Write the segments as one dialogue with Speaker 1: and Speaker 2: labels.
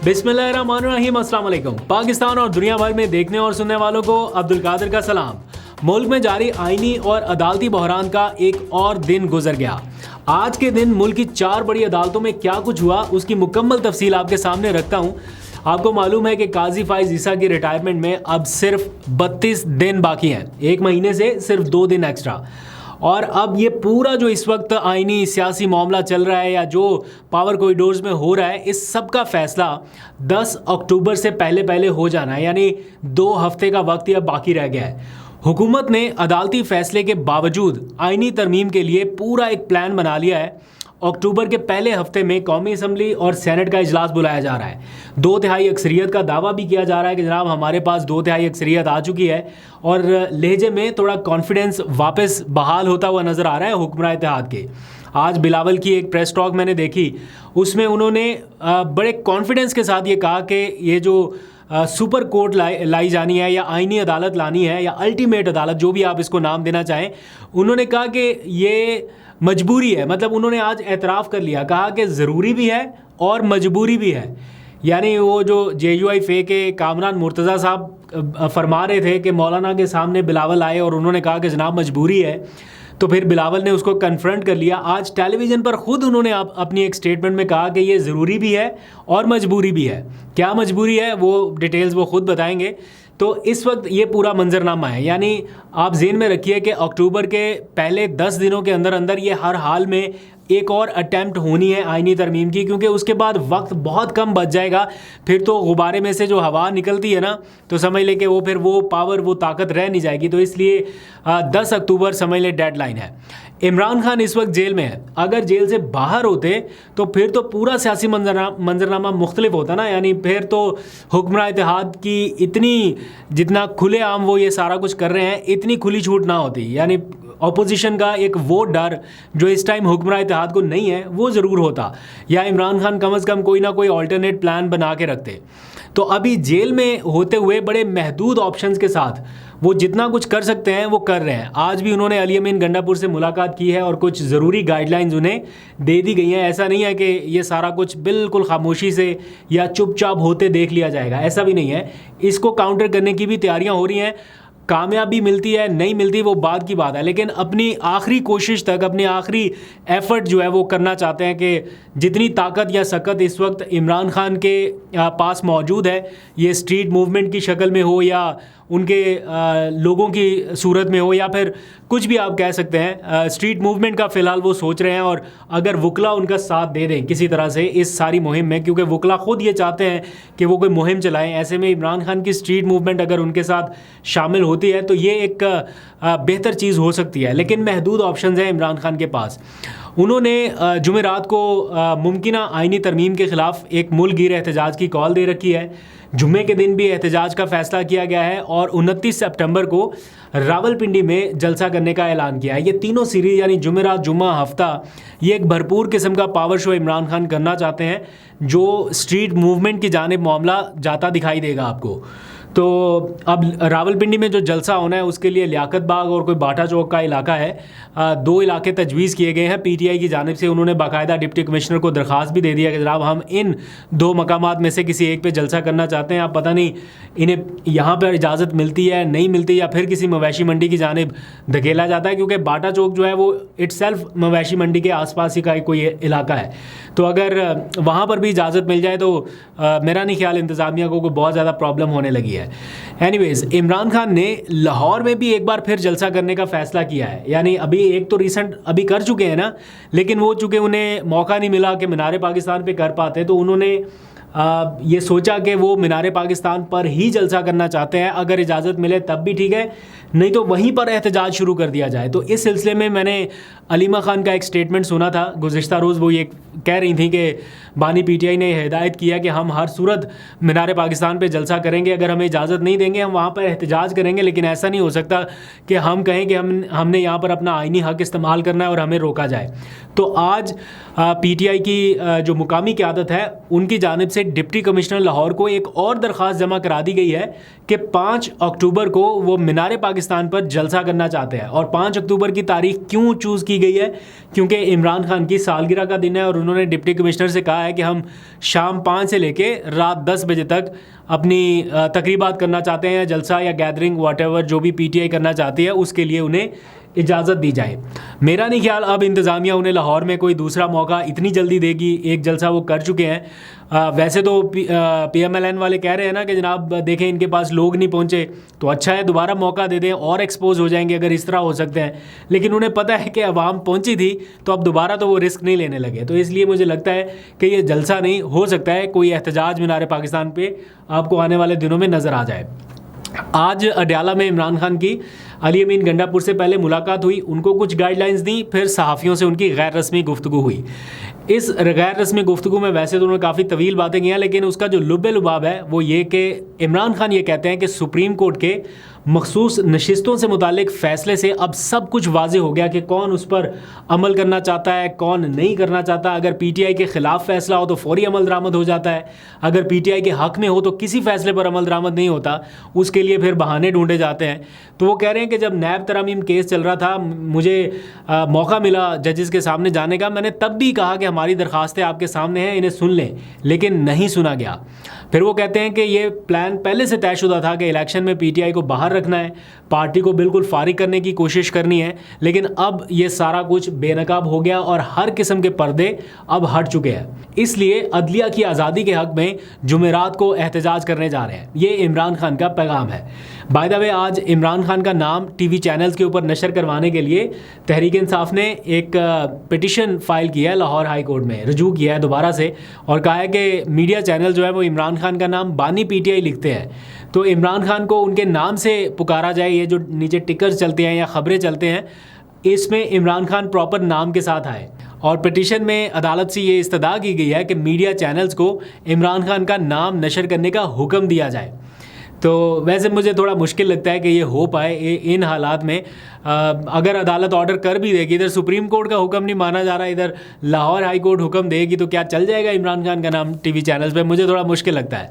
Speaker 1: बिस्मिल्लाहिर्रहमानिर्रहीम, अस्सलाम वालेकुम। पाकिस्तान और दुनिया भर में देखने और सुनने वालों को अब्दुल कादिर का सलाम। मुल्क में जारी आईनी और अदालती बहरान का एक और दिन गुजर गया। आज के दिन मुल्क की 4 बड़ी अदालतों में क्या कुछ हुआ उसकी मुकम्मल तफसील आपके सामने रखता हूँ। आपको मालूम है कि काजी फाइज ईसा की रिटायरमेंट में अब सिर्फ 32 दिन बाकी हैं, 1 महीने से सिर्फ 2 दिन एक्स्ट्रा। और अब ये पूरा जो इस वक्त आईनी सियासी मामला चल रहा है या जो पावर कॉरिडोर्स में हो रहा है, इस सब का फैसला 10 अक्टूबर से पहले पहले हो जाना है, यानी 2 हफ्ते का वक्त अब बाकी रह गया है। हुकूमत ने अदालती फैसले के बावजूद आईनी तरमीम के लिए पूरा एक प्लान बना लिया है। अक्टूबर के पहले हफ्ते में कौमी असम्बली और सेनेट का इजलास बुलाया जा रहा है। 2/3 अक्सरियत का दावा भी किया जा रहा है कि जनाब हमारे पास 2/3 अक्सरियत आ चुकी है, और लहजे में थोड़ा कॉन्फिडेंस वापस बहाल होता हुआ नज़र आ रहा है हुक्मरान इत्तेहाद के। आज बिलावल की एक प्रेस टॉक मैंने देखी, उसमें उन्होंने बड़े कॉन्फिडेंस के साथ ये कहा कि ये जो सुपर कोर्ट लाई जानी है या आईनी अदालत लानी है या अल्टीमेट अदालत, जो भी आप इसको नाम देना चाहें, उन्होंने कहा कि ये मजबूरी है। मतलब उन्होंने आज एतराफ़ कर लिया, कहा कि ज़रूरी भी है और मजबूरी भी है। यानी वो जो JUI फे के कामरान मुर्तज़ा साहब फरमा रहे थे कि मौलाना के सामने बिलावल आए और उन्होंने कहा कि जनाब मजबूरी है, तो फिर बिलावल ने उसको कन्फ्रंट कर लिया। आज टेलीविज़न पर ख़ुद उन्होंने अपनी एक स्टेटमेंट में कहा कि ये ज़रूरी भी है और मजबूरी भी है। क्या मजबूरी है वो डिटेल्स वो ख़ुद बताएंगे। तो इस वक्त ये पूरा मंजरनामा है, यानी आप ज़हन में रखिए कि अक्टूबर के पहले 10 दिनों के अंदर अंदर ये हर हाल में एक और अटैम्प्ट होनी है आईनी तरमीम की, क्योंकि उसके बाद वक्त बहुत कम बच जाएगा। फिर तो गुब्बारे में से जो हवा निकलती है ना, तो समझ ले कि वो फिर वो पावर वो ताकत रह नहीं जाएगी। तो इसलिए 10 अक्टूबर समझ ले डेडलाइन है। इमरान खान इस वक्त जेल में है। अगर जेल से बाहर होते तो फिर तो पूरा सियासी मंजरनामा मुख्तलिफ होता ना, यानी फिर तो हुक्मरान इत्तेहाद की इतनी, जितना खुले आम वो ये सारा कुछ कर रहे हैं, इतनी खुली छूट ना होती। यानी अपोजिशन का एक वो डर जो इस टाइम हुक्मरान इत्तेहाद को नहीं है वो ज़रूर होता, या इमरान खान कम अज़ कम कोई ना कोई अल्टरनेट प्लान बना के रखते। तो अभी जेल में होते हुए बड़े महदूद ऑप्शंस के साथ वो जितना कुछ कर सकते हैं वो कर रहे हैं। आज भी उन्होंने अली अमीन गंडापुर से मुलाकात की है और कुछ ज़रूरी गाइडलाइंस उन्हें दे दी गई हैं। ऐसा नहीं है कि ये सारा कुछ बिल्कुल खामोशी से या चुपचाप होते देख लिया जाएगा, ऐसा भी नहीं है। इसको काउंटर करने की भी तैयारियां हो रही हैं। कामयाबी मिलती है नहीं मिलती वो बाद की बात है, लेकिन अपनी आखिरी कोशिश तक, अपनी आखिरी एफर्ट जो है वो करना चाहते हैं कि जितनी ताकत या सकत इस वक्त इमरान खान के पास मौजूद है, ये स्ट्रीट मूवमेंट की शक्ल में हो या उनके लोगों की सूरत में हो, या फिर कुछ भी आप कह सकते हैं, स्ट्रीट मूवमेंट का फ़िलहाल वो सोच रहे हैं। और अगर वकला उनका साथ दे दें किसी तरह से इस सारी मुहिम में, क्योंकि वकला ख़ुद ये चाहते हैं कि वो कोई मुहिम चलाएं, ऐसे में इमरान खान की स्ट्रीट मूवमेंट अगर उनके साथ शामिल होती है तो ये एक बेहतर चीज़ हो सकती है। लेकिन महदूद ऑप्शंस हैं इमरान खान के पास। उन्होंने जुमेरात को मुमकिना आईनी तरमीम के ख़िलाफ़ एक मुल्क गिर एहतजाज की कॉल दे रखी है। जुम्मे के दिन भी एहतजाज का फ़ैसला किया गया है और 29 सितंबर को रावलपिंडी में जलसा करने का ऐलान किया है। ये तीनों सीरीज़ यानी जुमेरात, जुम्मा, हफ्ता, ये एक भरपूर किस्म का पावर शो इमरान खान करना चाहते हैं, जो स्ट्रीट मूवमेंट की जानिब मामला जाता दिखाई देगा आपको। तो अब रावलपिंडी में जो जलसा होना है उसके लिए लियाकत बाग और कोई बाटा चौक का इलाका है, 2 इलाके तजवीज़ किए गए हैं PTI की जानिब से। उन्होंने बाकायदा डिप्टी कमिश्नर को दरख्वास्त भी दे दिया कि जनाब हम इन 2 मकामात में से किसी एक पे जलसा करना चाहते हैं। आप पता नहीं इन्हें यहाँ पर इजाज़त मिलती है नहीं मिलती, या फिर किसी मवेशी मंडी की जानिब धकेला जाता है, क्योंकि बाटा चौक जो है वो इट्सेल्फ मवेशी मंडी के आसपास ही का कोई इलाका है। तो अगर वहाँ पर भी इजाज़त मिल जाए तो मेरा नहीं ख्याल इंतज़ामिया को कोई बहुत ज़्यादा प्रॉब्लम होने लगी है। एनीवेज़, इमरान खान ने लाहौर में भी एक बार फिर जलसा करने का फ़ैसला किया है। यानी अभी एक तो रिसेंट अभी कर चुके हैं ना, लेकिन वो चूँकि उन्हें मौका नहीं मिला कि मीनार पाकिस्तान पे कर पाते, तो उन्होंने ये सोचा कि वो मीनार पाकिस्तान पर ही जलसा करना चाहते हैं। अगर इजाज़त मिले तब भी ठीक है, नहीं तो वहीं पर एहतजाज शुरू कर दिया जाए। तो इस सिलसिले में मैंने अलीमा खान का एक स्टेटमेंट सुना था गुज़िश्ता रोज़। वो ये कह रही थी कि बानी PTI ने हिदायत किया कि हम हर सूरत मीनार पाकिस्तान पे जलसा करेंगे, अगर हमें इजाज़त नहीं देंगे हम वहाँ पर एहतजाज करेंगे। लेकिन ऐसा नहीं हो सकता कि हम कहें कि हमने यहाँ पर अपना आईनी हक़ इस्तेमाल करना है और हमें रोका जाए। तो आज PTI की जो मुकामी क़यादत है उनकी जानिब से डिप्टी कमिश्नर लाहौर को एक और दरख्वास्त जमा करा दी गई है कि 5 अक्टूबर को वो मीनार पाकिस्तान पर जलसा करना चाहते हैं। और 5 अक्टूबर की तारीख क्यों चूज़ की गई है? क्योंकि इमरान खान की सालगिरह का दिन है और उन्होंने डिप्टी कमिश्नर से कहा है कि हम शाम 5 से लेके रात 10 बजे तक अपनी तकरीबात करना चाहते हैं, या जलसा या गैदरिंग व्हाटएवर जो भी पीटीआई करना चाहती है उसके लिए उन्हें इजाज़त दी जाए। मेरा नहीं ख्याल अब इंतज़ामिया उन्हें लाहौर में कोई दूसरा मौका इतनी जल्दी देगी। एक जलसा वो कर चुके हैं। वैसे तो PMLN वाले कह रहे हैं ना कि जनाब देखें इनके पास लोग नहीं पहुंचे तो अच्छा है, दोबारा मौका दे दें और एक्सपोज हो जाएंगे अगर इस तरह हो सकते हैं। लेकिन उन्हें पता है कि अवाम पहुंची थी तो अब दोबारा तो वो रिस्क नहीं लेने लगे। तो इसलिए मुझे लगता है कि ये जलसा नहीं हो सकता है, कोई एहतजाज मीनार पाकिस्तान पर आपको आने वाले दिनों में नज़र आ जाए। आज अडयाला में इमरान खान की अली अमीन गंडापुर से पहले मुलाकात हुई, उनको कुछ गाइडलाइंस दी, फिर सहाफ़ियों से उनकी गैर रस्मी गुफ्तगू हुई। इस गैर रस्मी गुफ्तगू में वैसे तो उन्होंने काफ़ी तवील बातें की हैं, लेकिन उसका जो लुब्बे लुबाब है वो ये कि इमरान खान ये कहते हैं कि सुप्रीम कोर्ट के मखसूस नशिस्तों से मुतालिक फ़ैसले से अब सब कुछ वाज़े हो गया कि कौन उस पर अमल करना चाहता है, कौन नहीं करना चाहता। अगर PTI के ख़िलाफ़ फ़ैसला हो तो फौरी अमल दरामद हो जाता है, अगर PTI के हक़ में हो तो किसी फ़ैसले पर अमल दरामद नहीं होता, उसके लिए फिर बहाने ढूंढे जाते हैं। तो वो कह रहे हैं कि जब नैब तरमीम केस चल रहा था, मुझे मौका मिला जजेस के सामने जाने का, मैंने तब भी कहा कि हमारी दरख्वास्तें आपके सामने हैं, इन्हें सुन लें, लेकिन नहीं सुना गया। फिर वो कहते हैं कि ये प्लान पहले से तयशुदा था कि इलेक्शन में PTI को बाहर रखना है, पार्टी को बिल्कुल फारिग करने की कोशिश करनी है, लेकिन अब ये सारा कुछ बेनकाब हो गया और हर किस्म के पर्दे अब हट चुके हैं। इसलिए अदलिया की आज़ादी के हक़ में जुमेरात को एहतजाज करने जा रहे हैं। ये इमरान खान का पैगाम है। बाय द वे, आज इमरान खान का नाम TV चैनल्स के ऊपर नशर करवाने के लिए तहरीक इंसाफ ने एक पिटिशन फाइल किया है, लाहौर हाई कोर्ट में रजू किया है दोबारा से, और कहा है कि मीडिया चैनल जो है वो इमरान खान का नाम बानी PTI लिखते हैं, तो इमरान खान को उनके नाम से पुकारा जाए। ये जो नीचे टिकर्स चलते हैं या ख़बरें चलते हैं, इसमें इमरान खान प्रॉपर नाम के साथ आए। और पिटीशन में अदालत से ये इस्तदा की गई है कि मीडिया चैनल्स को इमरान खान का नाम नशर करने का हुक्म दिया जाए। तो वैसे मुझे थोड़ा मुश्किल लगता है कि ये हो पाए इन हालात में। अगर अदालत ऑर्डर कर भी देगी, इधर सुप्रीम कोर्ट का हुक्म नहीं माना जा रहा, इधर लाहौर हाई कोर्ट हुक्म देगी, तो क्या चल जाएगा इमरान खान का नाम TV चैनल्स पे? मुझे थोड़ा मुश्किल लगता है।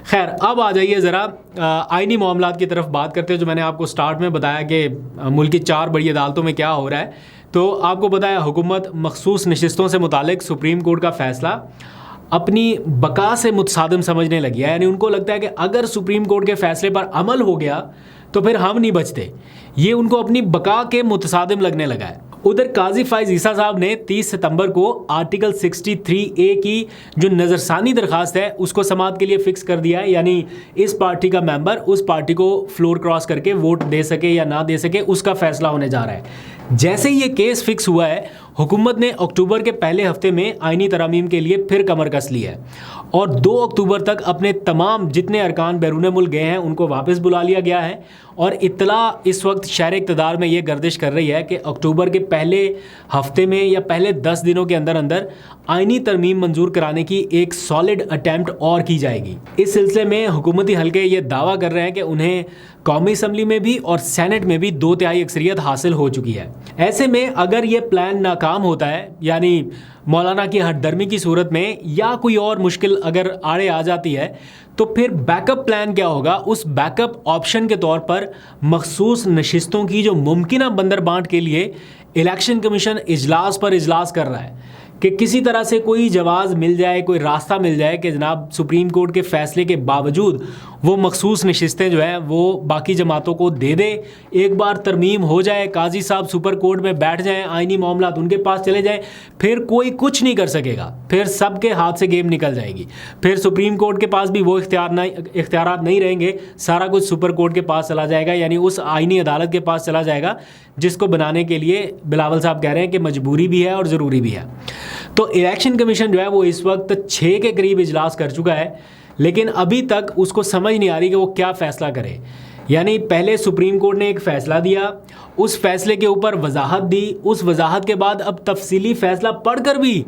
Speaker 1: खैर, अब आ जाइए ज़रा आइनी मामलात की तरफ बात करते हैं। जो मैंने आपको स्टार्ट में बताया कि मुल्क की 4 बड़ी अदालतों में क्या हो रहा है, तो आपको बताया हुकूमत मखसूस नशिस्तों से मुतालिक सुप्रीम कोर्ट का फ़ैसला अपनी बका से मुतसादिम समझने लगी है। यानी उनको लगता है कि अगर सुप्रीम कोर्ट के फ़ैसले पर अमल हो गया तो फिर हम नहीं बचते। ये उनको अपनी बका के मुतसादिम लगने लगा है। उधर काजी फाइज ईसा साहब ने 30 सितंबर को आर्टिकल 63A की जो नज़रसानी दरख्वास्त है उसको समाअत के लिए फ़िक्स कर दिया है। यानी इस पार्टी का मेंबर उस पार्टी को फ्लोर क्रॉस करके वोट दे सके या ना दे सके, उसका फ़ैसला होने जा रहा है। जैसे ही ये केस फिक्स हुआ है, हुकूमत ने अक्टूबर के पहले हफ्ते में आइनी तरामीम के लिए फिर कमर कस ली है और 2 अक्टूबर तक अपने तमाम जितने अरकान बैरून मुल्क गए हैं उनको वापस बुला लिया गया है। और इत्तला इस वक्त शहर इक़्तिदार में ये गर्दिश कर रही है कि अक्टूबर के पहले हफ्ते में या पहले 10 दिनों के अंदर अंदर आइनी तरमीम मंजूर कराने की एक सॉलिड अटैम्प्ट और की जाएगी। इस सिलसिले में हुकूमती हल्के ये दावा कर रहे हैं कि उन्हें कौमी असम्बली में भी और सेनेट में भी 2/3 अक्सरियत हासिल हो चुकी है। ऐसे में अगर ये प्लान नाकाम होता है, यानी मौलाना की हटदर्मी की सूरत में या कोई और मुश्किल अगर आड़े आ जाती है, तो फिर बैकअप प्लान क्या होगा? उस बैकअप ऑप्शन के तौर पर मखसूस नशिस्तों की जो मुमकिना बंदरबांट के लिए इलेक्शन कमीशन इजलास पर इजलास कर रहा है कि किसी तरह से कोई जवाज़ मिल जाए, कोई रास्ता मिल जाए कि जनाब सुप्रीम कोर्ट के फ़ैसले के बावजूद वो मखसूस नशिस्तें जो हैं वो बाकी जमातों को दे दे। एक बार तरमीम हो जाए, काजी साहब सुपर कोर्ट में बैठ जाएं, आइनी मामलात उनके पास चले जाएं, फिर कोई कुछ नहीं कर सकेगा, फिर सबके हाथ से गेम निकल जाएगी। फिर सुप्रीम कोर्ट के पास भी वो इख्तियारात नहीं रहेंगे, सारा कुछ सुपर कोर्ट के पास चला जाएगा, यानी उस आइनी अदालत के पास चला जाएगा जिसको बनाने के लिए बिलावल साहब कह रहे हैं कि मजबूरी भी है और ज़रूरी भी है। तो इलेक्शन कमीशन जो है वो इस वक्त 6 के करीब इजलास कर चुका है, लेकिन अभी तक उसको समझ नहीं आ रही कि वो क्या फ़ैसला करे। यानी पहले सुप्रीम कोर्ट ने एक फ़ैसला दिया, उस फैसले के ऊपर वजाहत दी, उस वजाहत के बाद अब तफसीली फ़ैसला पढ़कर भी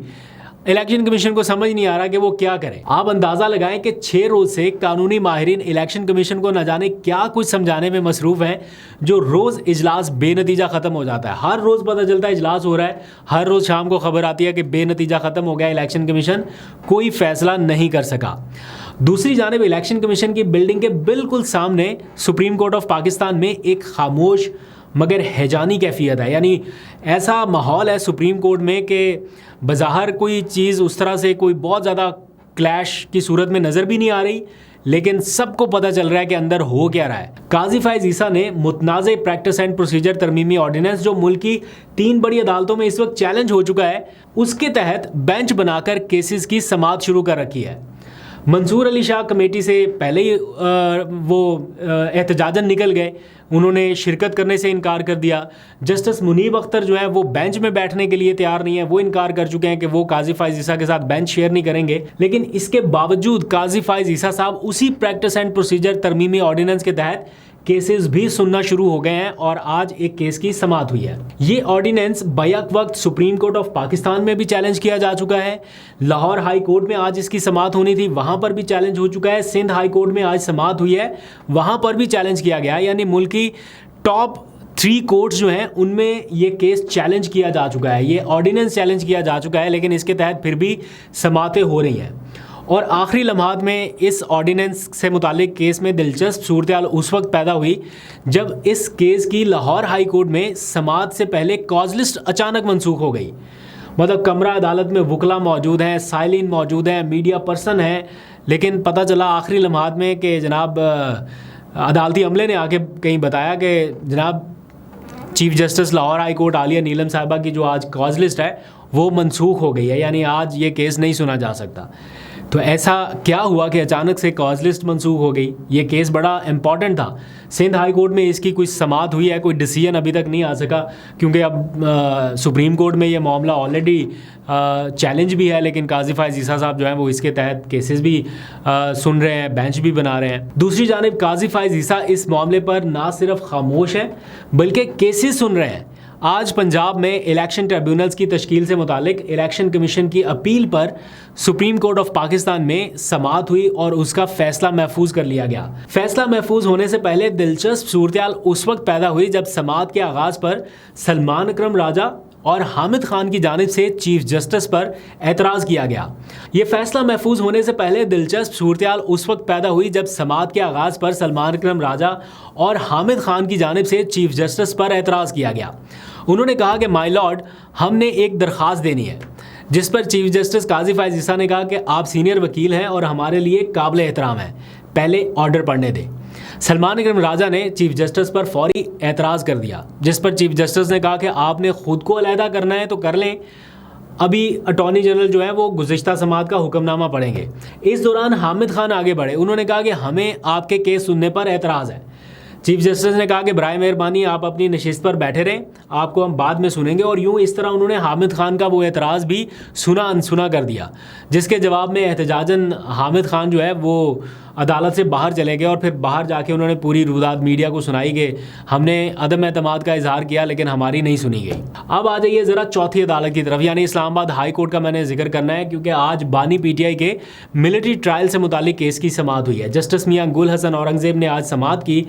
Speaker 1: इलेक्शन कमीशन को समझ नहीं आ रहा कि वो क्या करे। आप अंदाजा लगाएं कि 6 रोज से कानूनी माहिरीन इलेक्शन कमीशन को न जाने क्या कुछ समझाने में मसरूफ हैं, जो रोज इजलास बेनतीजा खत्म हो जाता है। हर रोज पता चलता है इजलास हो रहा है, हर रोज शाम को खबर आती है कि बेनतीजा खत्म हो गया इलेक्शन कमीशन, कोई फैसला नहीं कर सका। दूसरी जानिब इलेक्शन कमीशन की बिल्डिंग के बिल्कुल सामने सुप्रीम कोर्ट ऑफ पाकिस्तान में एक खामोश मगर हैजानी कैफियत है। यानी ऐसा माहौल है सुप्रीम कोर्ट में कि बज़ाहिर कोई चीज़ उस तरह से कोई बहुत ज़्यादा क्लैश की सूरत में नज़र भी नहीं आ रही, लेकिन सबको पता चल रहा है कि अंदर हो क्या रहा है। काजी फायज ईसा ने मुतनाज़ प्रैक्टिस एंड प्रोसीजर तरमीमी ऑर्डिनेंस, जो मुल्क की 3 बड़ी अदालतों में इस वक्त चैलेंज हो चुका है, उसके तहत बेंच बनाकर केसेस की समाअत शुरू कर रखी है। मंसूर अली शाह कमेटी से पहले ही वो एहतजाजन निकल गए, उन्होंने शिरकत करने से इनकार कर दिया। जस्टिस मुनीब अख्तर जो है वो बेंच में बैठने के लिए तैयार नहीं है, वो इनकार कर चुके हैं कि वो काजी फायज ईसा के साथ बेंच शेयर नहीं करेंगे। लेकिन इसके बावजूद काजी फायज ईसा साहब उसी प्रैक्टिस एंड प्रोसीजर तरमीमी ऑर्डिनेंस के तहत केसेस भी सुनना शुरू हो गए हैं और आज एक केस की समाअत हुई है। ये ऑर्डिनेंस बैक वक्त सुप्रीम कोर्ट ऑफ पाकिस्तान में भी चैलेंज किया जा चुका है। लाहौर हाई कोर्ट में आज इसकी समाअत होनी थी, वहां पर भी चैलेंज हो चुका है। सिंध हाई कोर्ट में आज समाअत हुई है, वहां पर भी चैलेंज किया गया है। यानी मुल्क की टॉप 3 कोर्ट्स जो हैं उनमें ये केस चैलेंज किया जा चुका है, ये ऑर्डिनेंस चैलेंज किया जा चुका है, लेकिन इसके तहत फिर भी समाअतें हो रही हैं। और आखिरी लम्हात में इस ऑर्डिनेंस से मुतालिक केस में दिलचस्प सूरत उस वक्त पैदा हुई जब इस केस की लाहौर हाई कोर्ट में समाअत से पहले कॉज लिस्ट अचानक मनसूख हो गई। मतलब कमरा अदालत में वकला मौजूद हैं, साइलिन मौजूद हैं, मीडिया पर्सन हैं, लेकिन पता चला आखिरी लम्हात में कि जनाब अदालती अमले ने आके कहीं बताया कि जनाब chief justice Lahore high court Aalia Neelum साहिबा की जो आज कॉज लिस्ट है वो मनसूख हो गई है, यानी आज ये केस नहीं सुना जा सकता। तो ऐसा क्या हुआ कि अचानक से कॉज लिस्ट मनसूख हो गई? ये केस बड़ा इंपॉर्टेंट था। सिंध हाई कोर्ट में इसकी कोई समाअत हुई है, कोई डिसीजन अभी तक नहीं आ सका, क्योंकि अब सुप्रीम कोर्ट में ये मामला ऑलरेडी चैलेंज भी है, लेकिन काजी फायज ईसा साहब जो हैं वो इसके तहत केसेस भी सुन रहे हैं, बेंच भी बना रहे हैं। दूसरी जानिब काजी फायज ईसा इस मामले पर ना सिर्फ खामोश हैं बल्कि केसेस सुन रहे हैं। आज पंजाब में इलेक्शन ट्रिब्यूनल्स की तश्कील से मुतालिक इलेक्शन कमीशन की अपील पर सुप्रीम कोर्ट ऑफ पाकिस्तान में समाअत हुई और उसका फैसला महफूज कर लिया गया। फैसला महफूज होने से पहले दिलचस्प सूरत उस वक्त पैदा हुई जब समाअत के आगाज़ पर सलमान अकरम राजा और हामिद खान की जानिब से चीफ जस्टिस पर एतराज़ किया गया। ये फैसला महफूज होने से पहले दिलचस्प सूरत उस वक्त पैदा हुई जब समाअत के आगाज़ पर सलमान अकरम राजा और हामिद खान की जानिब से चीफ जस्टिस पर एतराज़ किया गया। उन्होंने कहा कि माय लॉर्ड, हमने एक दरख्वास्त देनी है, जिस पर चीफ जस्टिस काजी फायज ईसा ने कहा कि आप सीनियर वकील हैं और हमारे लिए काबिल एहतराम हैं, पहले ऑर्डर पढ़ने दें। सलमान अकरम राजा ने चीफ जस्टिस पर फौरी एतराज़ कर दिया, जिस पर चीफ जस्टिस ने कहा कि आपने खुद को अलहदा करना है तो कर लें, अभी अटॉर्नी जनरल जो है वो गुज़िश्ता समाअत का हुक्मनामा पढ़ेंगे। इस दौरान हामिद खान आगे बढ़े, उन्होंने कहा कि हमें आपके केस सुनने पर एतराज़ है। चीफ जस्टिस ने कहा कि बराए मेहरबानी आप अपनी नशिस्त पर बैठे रहें, आपको हम बाद में सुनेंगे। और यूँ इस तरह उन्होंने हामिद खान का वो एतराज़ भी सुना अनसुना कर दिया, जिसके जवाब में एहतजाजन हामिद खान जो है वो अदालत से बाहर चले गए और फिर बाहर जाके उन्होंने पूरी रुदात मीडिया को सुनाई कि हमने अदम एतमाद का इजहार किया लेकिन हमारी नहीं सुनी गई। अब आ जाइए ज़रा चौथी अदालत की तरफ, यानी इस्लामाबाद हाई कोर्ट का मैंने जिक्र करना है, क्योंकि आज बानी PTI के मिलिट्री ट्रायल से मुतालिक केस की समाअत हुई है। जस्टिस मियां गुल हसन औरंगज़ेब ने आज समाअत की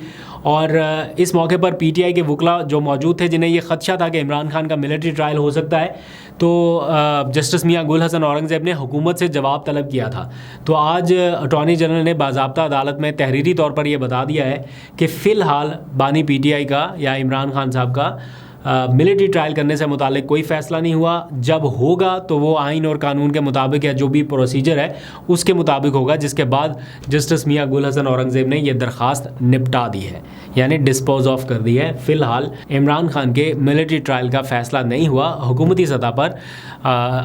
Speaker 1: और इस मौके पर PTI के वकला जो मौजूद थे, जिन्हें यह खदशा था कि इमरान खान का मिलिट्री ट्रायल हो सकता है, तो जस्टिस मियां गुल हसन औरंगज़ेब ने हुकूमत से जवाब तलब किया था। तो आज अटॉर्नी जनरल ने बाज़ाब्ता अदालत में तहरीरी तौर पर यह बता दिया है कि फ़िलहाल बानी PTI का या इमरान खान साहब का मिलिट्री ट्रायल करने से मुतालिक कोई फ़ैसला नहीं हुआ। जब होगा तो वो आइन और कानून के मुताबिक या जो भी प्रोसीजर है उसके मुताबिक होगा, जिसके बाद जस्टिस मियां गुल हसन औरंगज़ेब ने यह दरख्वास्त निपटा दी है, यानी डिस्पोज ऑफ कर दी है। फ़िलहाल इमरान खान के मिलिट्री ट्रायल का फ़ैसला नहीं हुआ, हुकूमती सतह पर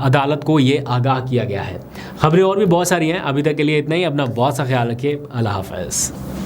Speaker 1: अदालत को ये आगाह किया गया है। ख़बरें और भी बहुत सारी हैं, अभी तक के लिए इतना ही। अपना बहुत सा ख्याल रखिए। अल्लाह हाफ़िज़।